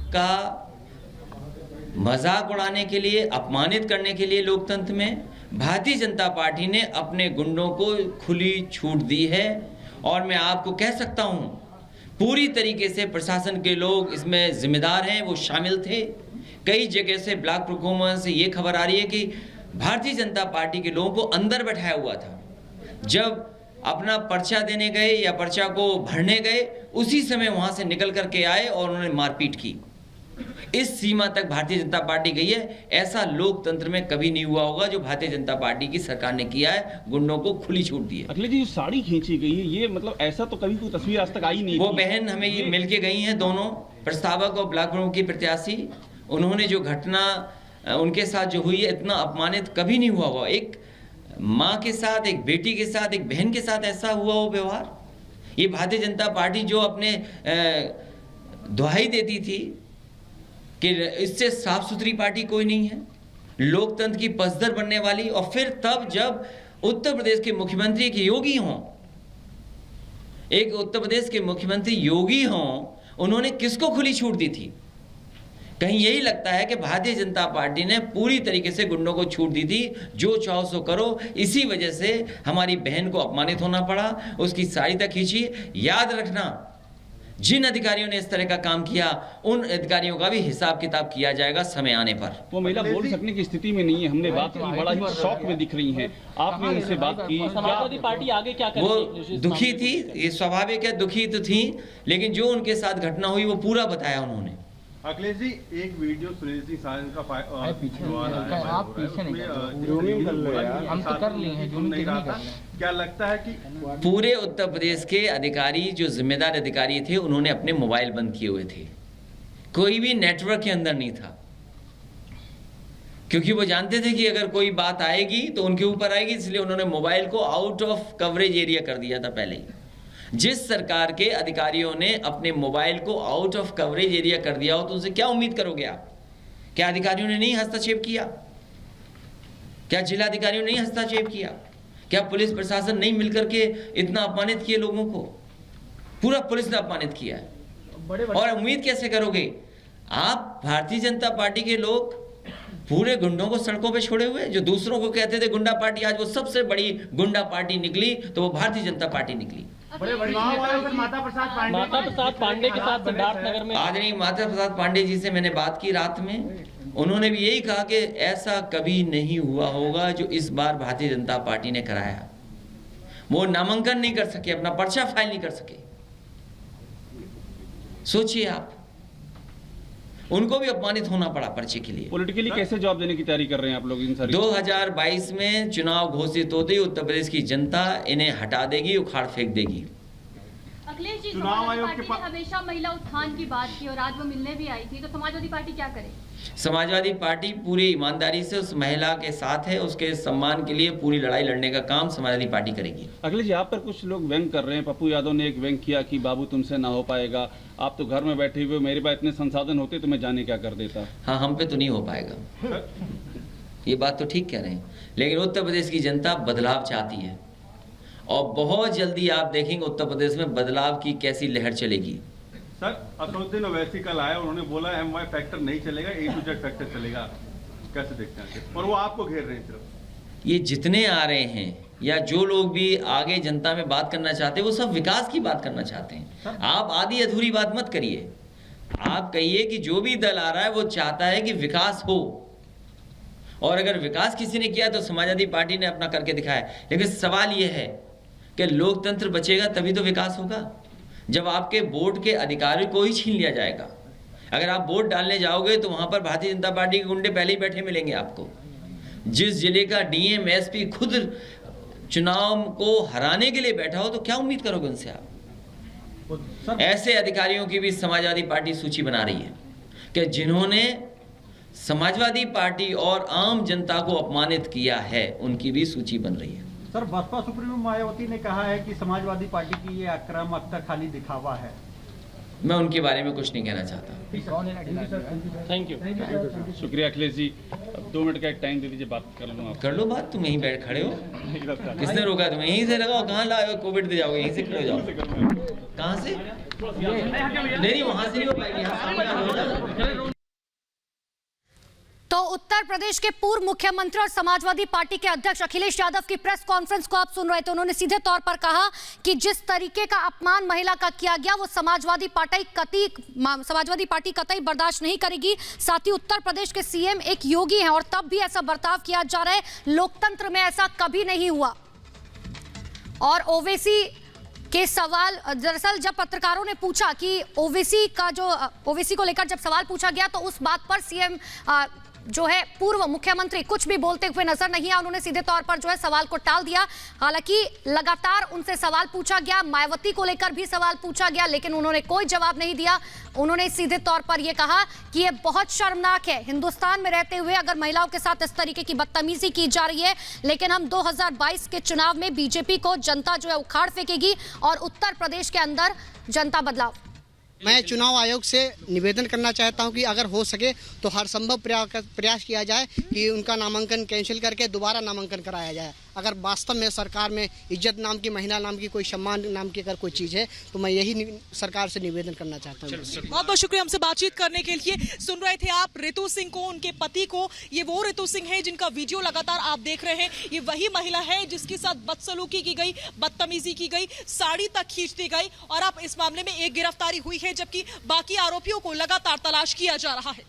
का मजाक उड़ाने के लिए, अपमानित करने के लिए लोकतंत्र में भारतीय जनता पार्टी ने अपने गुंडों को खुली छूट दी है। और मैं आपको कह सकता हूं, पूरी तरीके से प्रशासन के लोग इसमें जिम्मेदार हैं, वो शामिल थे। कई जगह से ब्लॉक प्रकोष्ठ से ये खबर आ रही है कि भारतीय जनता पार्टी के लोगों को अंदर बैठाया हुआ था। जब अपना पर्चा देने गए या पर्चा को भरने गए, उसी समय वहां से निकल करके आए और उन्होंने मारपीट की। इस सीमा तक भारतीय जनता पार्टी गई है। ऐसा लोकतंत्र में कभी नहीं हुआ होगा जो भारतीय जनता पार्टी की सरकार ने किया है, गुंडों को खुली छूट दी है। अखिलेश जी, जो साड़ी खींची गई है, ये मतलब ऐसा तो कभी कोई तस्वीर आज तक आई नहीं। वो बहन हमें ये मिलके गई हैं, दोनों प्रस्तावक और ब्लॉक प्रमुख की प्रत्याशी। उन्होंने जो घटना उनके साथ जो हुई है, इतना अपमानित कभी नहीं हुआ होगा। एक माँ के साथ, एक बेटी के साथ, एक बहन के साथ ऐसा हुआ हो व्यवहार। ये भारतीय जनता पार्टी जो अपने दुहाई देती थी कि इससे साफ सुथरी पार्टी कोई नहीं है, लोकतंत्र की पसदर बनने वाली। और फिर तब जब उत्तर प्रदेश के मुख्यमंत्री एक योगी हों, एक उत्तर प्रदेश के मुख्यमंत्री योगी हों, उन्होंने किसको खुली छूट दी थी? कहीं यही लगता है कि भारतीय जनता पार्टी ने पूरी तरीके से गुंडों को छूट दी थी, जो चाहो सो करो। इसी वजह से हमारी बहन को अपमानित होना पड़ा, उसकी साड़ी तक खींची। याद रखना, जिन अधिकारियों ने इस तरह का काम किया, उन अधिकारियों का भी हिसाब किताब किया जाएगा समय आने पर। वो महिला बोल सकने की स्थिति में नहीं है। हमने बात की, बड़ा ही शौक में दिख रही हैं। आपने उनसे बात की, समाजवादी पार्टी आगे क्या करेगी? वो दुखी थी, ये स्वाभाविक है, दुखी तो थी, लेकिन जो उनके साथ घटना हुई वो पूरा बताया उन्होंने। अखिलेश जी, एक वीडियो सुनील सिंह साजन का आप पीछे नहीं हम तो कर लिए हैं, जूमिंग नहीं कर रहे। क्या लगता है कि पूरे उत्तर प्रदेश के अधिकारी, जो जिम्मेदार अधिकारी थे, उन्होंने अपने मोबाइल बंद किए हुए थे। कोई भी नेटवर्क के अंदर नहीं था, क्योंकि वो जानते थे कि अगर कोई बात आएगी तो उनके ऊपर आएगी, इसलिए उन्होंने मोबाइल को आउट ऑफ कवरेज एरिया कर दिया था पहले ही। जिस सरकार के अधिकारियों ने अपने मोबाइल को आउट ऑफ कवरेज एरिया कर दिया हो, तो उनसे क्या उम्मीद करोगे आप? क्या अधिकारियों ने नहीं हस्तक्षेप किया? क्या जिला अधिकारियों ने नहीं हस्तक्षेप किया? क्या पुलिस प्रशासन नहीं मिलकर के इतना अपमानित किए लोगों को? पूरा पुलिस ने अपमानित किया है। और उम्मीद कैसे करोगे आप? भारतीय जनता पार्टी के लोग पूरे गुंडों को सड़कों पे छोड़े हुए, जो दूसरों को कहते थे गुंडा पार्टी, आज वो सबसे बड़ी गुंडा पार्टी निकली, तो वो भारतीय जनता पार्टी निकली। माता प्रसाद पांडे के साथ सिद्धार्थनगर में आदरणीय माता प्रसाद पांडे जी से मैंने बात की रात में, उन्होंने भी यही कहा कि ऐसा कभी नहीं हुआ होगा जो इस बार भारतीय जनता पार्टी ने कराया। वो नामांकन नहीं कर सके, अपना पर्चा फाइल नहीं कर सके। सोचिए आप, उनको भी अपमानित होना पड़ा पर्चे के लिए। पॉलिटिकली कैसे जवाब देने की तैयारी कर रहे हैं आप लोग इन सारी? 2022 में चुनाव घोषित होते ही उत्तर प्रदेश की जनता इन्हें हटा देगी, उखाड़ फेंक देगी। अखिलेश जी, समाजवादी पार्टी ने हमेशा महिला उत्थान की बात की और आज वो मिलने भी आई थी, तो समाजवादी पार्टी क्या करे? समाजवादी पार्टी पूरी ईमानदारी से उस महिला के साथ है, उसके सम्मान के लिए पूरी लड़ाई लड़ने का काम समाजवादी पार्टी करेगी। अखिलेश जी, आप पर कुछ लोग व्यंग कर रहे हैं। पप्पू यादव ने एक व्यंग किया कि बाबू तुमसे ना हो पाएगा, आप तो घर में बैठे हुए, मेरे पास इतने संसाधन होते तो मैं जाने क्या कर देता। हाँ, हम पे तो नहीं हो पाएगा, ये बात तो ठीक कह रहे हैं, लेकिन उत्तर प्रदेश की जनता बदलाव चाहती है और बहुत जल्दी आप देखेंगे उत्तर प्रदेश में बदलाव की कैसी लहर चलेगी। सर, असदुद्दीन ओवैसी कल आया, उन्होंने बोला MY फैक्टर नहीं चलेगा, A to Z फैक्टर चलेगा। कैसे देखते हैं? और वो आपको घेर रहे हैं सिर्फ। ये जितने आ रहे हैं या जो लोग भी आगे जनता में बात करना चाहते हैं, वो सब विकास की बात करना चाहते हैं। आप आधी अधूरी बात मत करिए। आप कहिए कि जो भी दल आ रहा है वो चाहता है कि विकास हो, और अगर विकास किसी ने किया तो समाजवादी पार्टी ने अपना करके दिखाया। लेकिन सवाल ये है कि लोकतंत्र बचेगा तभी तो विकास होगा। जब आपके वोट के अधिकार को ही छीन लिया जाएगा, अगर आप वोट डालने जाओगे तो वहां पर भारतीय जनता पार्टी के गुंडे पहले ही बैठे मिलेंगे आपको। जिस जिले का DM SP खुद चुनाव को हराने के लिए बैठा हो, तो क्या उम्मीद करोगे उनसे आप? ऐसे अधिकारियों की भी समाजवादी पार्टी सूची बना रही है कि जिन्होंने समाजवादी पार्टी और आम जनता को अपमानित किया है, उनकी भी सूची बन रही है। सर, बसपा सुप्रीमो मायावती ने कहा है कि समाजवादी पार्टी की ये आक्रामकता खाली दिखावा है। मैं उनके बारे में कुछ नहीं कहना चाहता। Thank you. शुक्रिया अखिलेश जी। 2 मिनट का एक टाइम दे दीजिए, बात कर लूँ आप। कर लो बात, तुम यहीं बैठ खड़े हो, किसने रोका? तुम यहीं से लगाओ, कहाँ लाए हो? कोविड दे जाओगे, यहीं से खड़े हो जाओ। कहाँ से? नहीं, वहां से नहीं हो पाएगी, यहाँ सामने आना। तो उत्तर प्रदेश के पूर्व मुख्यमंत्री और समाजवादी पार्टी के अध्यक्ष अखिलेश यादव की प्रेस कॉन्फ्रेंस को आप सुन रहे थे। उन्होंने सीधे तौर पर कहा कि जिस तरीके का अपमान महिला का किया गया वो समाजवादी पार्टी कतई बर्दाश्त नहीं करेगी। साथ ही उत्तर प्रदेश के सीएम एक योगी हैं और तब भी ऐसा बर्ताव किया जा रहा है। लोकतंत्र में ऐसा कभी नहीं हुआ। और ओवैसी के सवाल, दरअसल जब पत्रकारों ने पूछा कि ओवैसी को लेकर जब सवाल पूछा गया तो उस बात पर सीएम जो है पूर्व मुख्यमंत्री कुछ भी बोलते हुए नजर नहीं आए। उन्होंने सीधे तौर पर जो है सवाल को टाल दिया। हालांकि लगातार उनसे सवाल पूछा गया, मायावती को लेकर भी सवाल पूछा गया, लेकिन उन्होंने कोई जवाब नहीं दिया। उन्होंने सीधे तौर पर यह कहा कि यह बहुत शर्मनाक है, हिंदुस्तान में रहते हुए अगर महिलाओं के साथ इस तरीके की बदतमीजी की जा रही है, लेकिन हम 2022 के चुनाव में बीजेपी को जनता जो है उखाड़ फेंकेगी और उत्तर प्रदेश के अंदर जनता बदलाव। मैं चुनाव आयोग से निवेदन करना चाहता हूं कि अगर हो सके तो हर संभव प्रयास किया जाए कि उनका नामांकन कैंसिल करके दोबारा नामांकन कराया जाए। अगर वास्तव में सरकार में इज्जत नाम की, महिला नाम की, कोई सम्मान नाम की अगर कोई चीज़ है तो मैं यही सरकार से निवेदन करना चाहता हूँ। बहुत बहुत शुक्रिया हमसे बातचीत करने के लिए। सुन रहे थे आप रितु सिंह को, उनके पति को। ये वो रितु सिंह है जिनका वीडियो लगातार आप देख रहे हैं। ये वही महिला है जिसके साथ बदसलूकी की गई, बदतमीजी की गई, साड़ी तक खींच दी गई और अब इस मामले में एक गिरफ्तारी हुई है, जबकि बाकी आरोपियों को लगातार तलाश किया जा रहा है।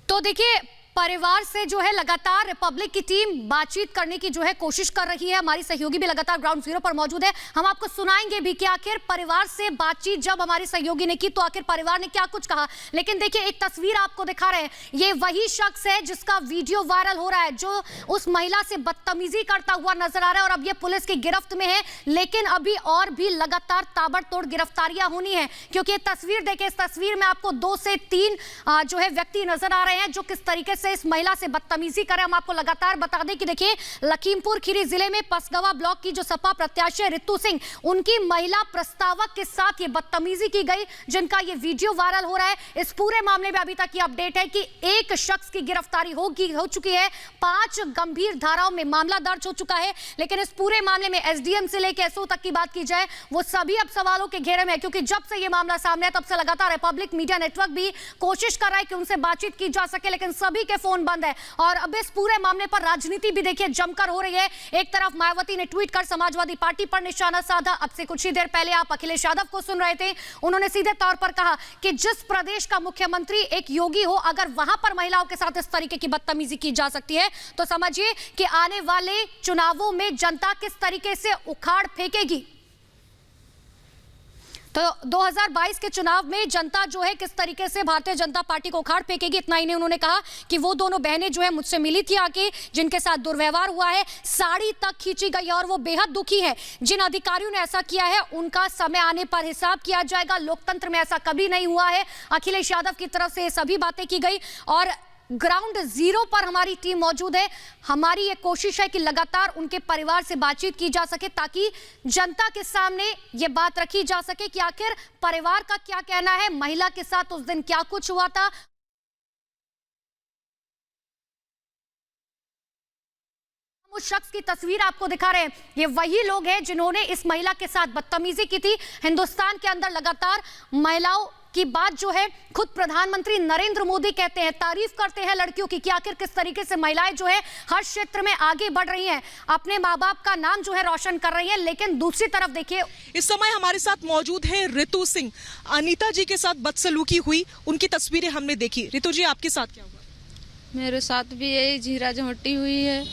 तो देखिए, परिवार से जो है लगातार रिपब्लिक की टीम बातचीत करने की जो है कोशिश कर रही है। हमारी सहयोगी भी लगातार ग्राउंड जीरो पर मौजूद है। हम आपको सुनाएंगे भी कि आखिर परिवार से बातचीत जब हमारी सहयोगी ने की तो आखिर परिवार ने क्या कुछ कहा। लेकिन देखिए, एक तस्वीर आपको दिखा रहे हैं, ये वही शख्स है जिसका वीडियो वायरल हो रहा है, जो उस महिला से बदतमीजी करता हुआ नजर आ रहा है और अब ये पुलिस की गिरफ्त में है। लेकिन अभी और भी लगातार ताबड़तोड़ गिरफ्तारियां होनी है, क्योंकि ये तस्वीर देखिए, इस तस्वीर में आपको 2 से 3 जो है व्यक्ति नजर आ रहे हैं जो किस तरीके से इस महिला से बदतमीजी करे। हम आपको लगातार बता दें कि देखिए, लखीमपुर खीरी जिले में पसगवा ब्लॉक की जो सपा प्रत्याशी है रितु सिंह, उनकी महिला प्रस्तावक के साथ ये बदतमीजी की गई, जिनका ये वीडियो वायरल हो रहा है। इस पूरे मामले में अभी तक ये अपडेट है कि एक शख्स की गिरफ्तारी हो चुकी है, 5 गंभीर धाराओं में मामला दर्ज हो चुका है। लेकिन इस पूरे मामले में एसडीएम से लेकर एसओ तक की बात की जाए, वो सभी अब सवालों के घेरे में है, क्योंकि जब से ये मामला सामने है तब से लगातार रिपब्लिक मीडिया नेटवर्क भी कोशिश कर रहा है कि उनसे बातचीत की जा सके, लेकिन सभी के फोन बंद है। और अब इस पूरे मामले पर राजनीति भी देखिए जमकर हो रही है। एक तरफ मायावती ने ट्वीट कर समाजवादी पार्टी पर निशाना साधा। अब से कुछ ही देर पहले आप अखिलेश यादव को सुन रहे थे, उन्होंने सीधे तौर पर कहा कि जिस प्रदेश का मुख्यमंत्री एक योगी हो, अगर वहां पर महिलाओं के साथ इस तरीके की बदतमीजी की जा सकती है तो समझिए कि आने वाले चुनावों में जनता किस तरीके से उखाड़ फेंकेगी। तो 2022 के चुनाव में जनता जो है किस तरीके से भारतीय जनता पार्टी को उखाड़ फेंकेगी। इतना ही नहीं, उन्होंने कहा कि वो दोनों बहनें जो है मुझसे मिली थी आके, जिनके साथ दुर्व्यवहार हुआ है, साड़ी तक खींची गई और वो बेहद दुखी है। जिन अधिकारियों ने ऐसा किया है उनका समय आने पर हिसाब किया जाएगा। लोकतंत्र में ऐसा कभी नहीं हुआ है। अखिलेश यादव की तरफ से ये सभी बातें की गई और ग्राउंड जीरो पर हमारी टीम मौजूद है। हमारी ये कोशिश है कि लगातार उनके परिवार से बातचीत की जा सके, ताकि जनता के सामने ये बात रखी जा सके कि आखिर परिवार का क्या कहना है, महिला के साथ उस दिन क्या कुछ हुआ था। उस शख्स की तस्वीर आपको दिखा रहे हैं, ये वही लोग हैं जिन्होंने इस महिला के साथ बदतमीजी की थी। हिंदुस्तान के अंदर लगातार महिलाओं की बात जो है खुद प्रधानमंत्री नरेंद्र मोदी कहते हैं, तारीफ करते हैं लड़कियों की कि आखिर किस तरीके से महिलाएं जो है हर क्षेत्र में आगे बढ़ रही हैं, अपने माँ बाप का नाम जो है रोशन कर रही हैं। लेकिन दूसरी तरफ देखिए, इस समय हमारे साथ मौजूद है रितु सिंह। अनीता जी के साथ बदसलूकी हुई, उनकी तस्वीरें हमने देखी। रितु जी, आपके साथ क्या हुआ? मेरे साथ भी यही झीरा झमटी हुई है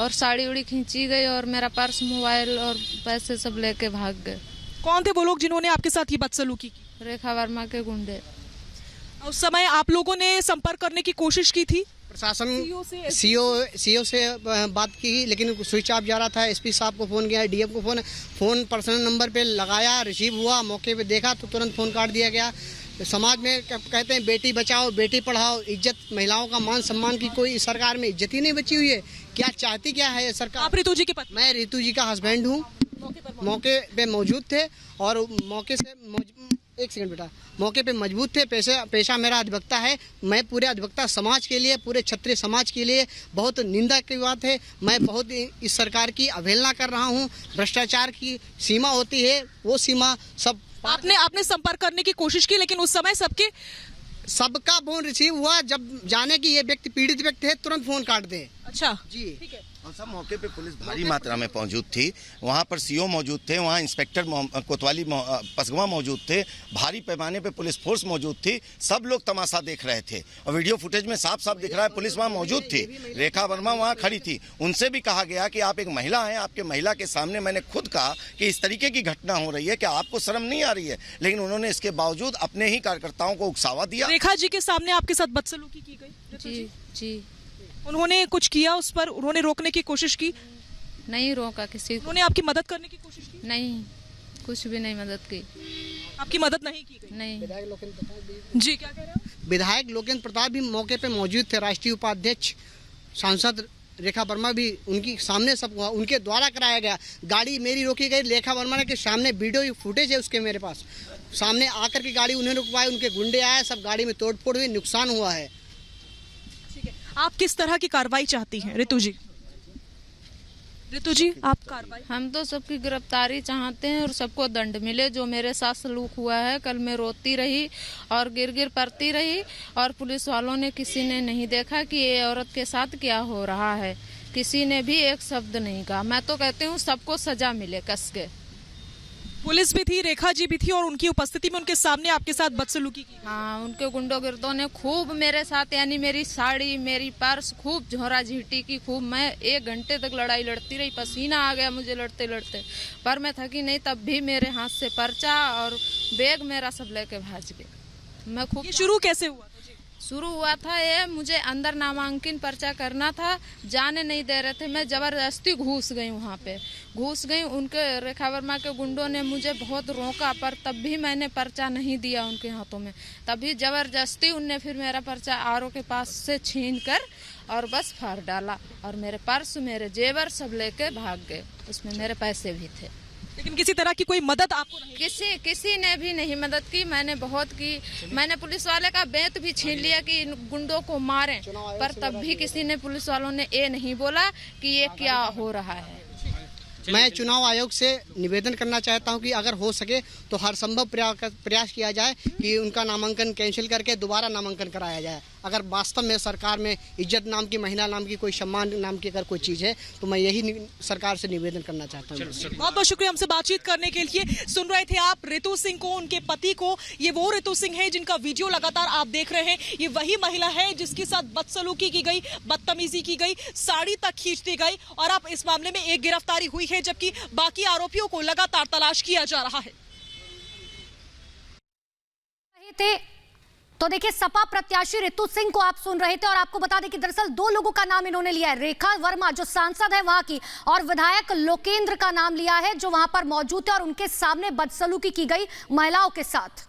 और साड़ी उड़ी खींची गई और मेरा पर्स, मोबाइल और पैसे सब लेके भाग गए। कौन थे वो लोग जिन्होंने आपके साथ ये बदसलूकी की? रेखा वर्मा के गुंडे। उस समय आप लोगों ने संपर्क करने की कोशिश की थी? प्रशासन सीओ से बात की, लेकिन स्विच ऑफ जा रहा था। एसपी साहब को फ़ोन किया, डीएम को फ़ोन पर्सनल नंबर पे लगाया, रिसीव हुआ, मौके पे देखा तो तुरंत फ़ोन काट दिया गया। समाज में कहते हैं बेटी बचाओ बेटी पढ़ाओ, इज्जत, महिलाओं का मान सम्मान की कोई सरकार में इज्जत ही नहीं बची हुई है। क्या चाहती क्या है सरकार? आप रितु जी के पति? मैं रितु जी का हस्बैंड हूँ। मौके पे मौजूद थे और मौके से एक सेकंड बेटा, मौके पे मजबूत थे। पेशा मेरा अधिवक्ता है। मैं पूरे अधिवक्ता समाज के लिए, पूरे क्षत्रिय समाज के लिए बहुत निंदा की बात है। मैं बहुत इस सरकार की अवहेलना कर रहा हूँ। भ्रष्टाचार की सीमा होती है, वो सीमा सब आपने संपर्क करने की कोशिश की, लेकिन उस समय सबका फोन रिसीव हुआ। जब जाने की ये व्यक्ति पीड़ित व्यक्ति है, तुरंत फोन काट दे। अच्छा जी, ठीक है। और सब मौके पे पुलिस भारी मात्रा में मौजूद थी। वहाँ पर सीओ मौजूद थे, वहाँ इंस्पेक्टर कोतवाली पसगवा मौजूद थे, भारी पैमाने पे पुलिस फोर्स मौजूद थी। सब लोग तमाशा देख रहे थे और वीडियो फुटेज में साफ साफ दिख रहा है पुलिस वहाँ मौजूद थी। रेखा वर्मा वहाँ खड़ी थी। उनसे भी कहा गया कि आप एक महिला हैं, आपके महिला के सामने मैंने खुद कहा कि इस तरीके की घटना हो रही है कि आपको शर्म नहीं आ रही है, लेकिन उन्होंने इसके बावजूद अपने ही कार्यकर्ताओं को उकसावा दिया। रेखा जी के सामने आपके साथ बदसलूकी की गई? जी जी। उन्होंने कुछ किया उस पर? उन्होंने रोकने की कोशिश की? नहीं रोका किसी को। उन्होंने आपकी मदद करने की कोशिश की? नहीं, कुछ भी नहीं मदद की। आपकी मदद नहीं की गई? नहीं। जी क्या कह रहे हैं? विधायक लोकेंद्र प्रताप भी मौके पे मौजूद थे। राष्ट्रीय उपाध्यक्ष सांसद रेखा वर्मा भी उनकी सामने सब हुआ, उनके द्वारा कराया गया। गाड़ी मेरी रोकी गई, रेखा वर्मा के सामने वीडियो फुटेज है उसके मेरे पास। सामने आकर के गाड़ी उन्हें रुकवाई, उनके गुंडे आए, सब गाड़ी में तोड़फोड़ हुई, नुकसान हुआ है। आप किस तरह की कार्रवाई चाहती हैं ऋतु जी? ऋतु जी आप कार्रवाई? हम तो सबकी गिरफ्तारी चाहते हैं और सबको दंड मिले। जो मेरे साथ सलूक हुआ है, कल मैं रोती रही और गिर पड़ती रही और पुलिस वालों ने किसी ने नहीं देखा कि ये औरत के साथ क्या हो रहा है। किसी ने भी एक शब्द नहीं कहा। मैं तो कहती हूँ सबको सजा मिले कस के। पुलिस भी थी, रेखा जी भी थी और उनकी उपस्थिति में उनके सामने आपके साथ बदसलूकी की? हाँ, उनके गुंडोगिर्दों ने खूब मेरे साथ, यानी मेरी साड़ी, मेरी पर्स खूब झोरा झीटी की खूब। मैं 1 घंटे तक लड़ाई लड़ती रही, पसीना आ गया मुझे लड़ते लड़ते, पर मैं थकी नहीं। तब भी मेरे हाथ से पर्चा और बैग मेरा सब लेके भाग गए। मैं खूब। ये शुरू कैसे हुआ? शुरू हुआ था ये, मुझे अंदर नामांकन पर्चा करना था, जाने नहीं दे रहे थे। मैं जबरदस्ती घुस गई, वहाँ पे घुस गई। उनके रेखा वर्मा के गुंडों ने मुझे बहुत रोका, पर तब भी मैंने पर्चा नहीं दिया उनके हाथों में। तभी जबरदस्ती उनने फिर मेरा पर्चा आरओ के पास से छीन कर और बस फाड़ डाला और मेरे पर्स, मेरे जेवर सब लेके भाग गए। उसमें मेरे पैसे भी थे। लेकिन किसी तरह की कोई मदद आपको नहीं? किसी ने भी नहीं मदद की। मैंने बहुत की। मैंने पुलिस वाले का बेत भी छीन लिया कि इन गुंडों को मारें, पर तब भी किसी ने, पुलिस वालों ने ये नहीं बोला कि ये क्या हो रहा है। मैं चुनाव आयोग से निवेदन करना चाहता हूं कि अगर हो सके तो हर संभव प्रयास किया जाए कि उनका नामांकन कैंसिल करके दोबारा नामांकन कराया जाए। अगर वास्तव में सरकार में इज्जत नाम की, महिला नाम की, कोई सम्मान नाम की अगर कोई चीज़ है तो मैं यही सरकार से निवेदन करना चाहता हूँ। बहुत बहुत शुक्रिया हमसे बातचीत करने के लिए। सुन रहे थे आप ऋतु सिंह को, उनके पति को। ये वो ऋतु सिंह है जिनका वीडियो लगातार आप देख रहे हैं। ये वही महिला है जिसके साथ बदसलूकी की गई, बदतमीजी की गई, साड़ी तक खींच दी गई और अब इस मामले में एक गिरफ्तारी हुई है, जबकि बाकी आरोपियों को लगातार तलाश किया जा रहा है। तो देखिए, सपा प्रत्याशी ऋतु सिंह को आप सुन रहे थे और आपको बता दें कि दरअसल 2 लोगों का नाम इन्होंने लिया है। रेखा वर्मा जो सांसद है वहां की, और विधायक लोकेंद्र का नाम लिया है जो वहां पर मौजूद है और उनके सामने बदसलूकी की गई महिलाओं के साथ।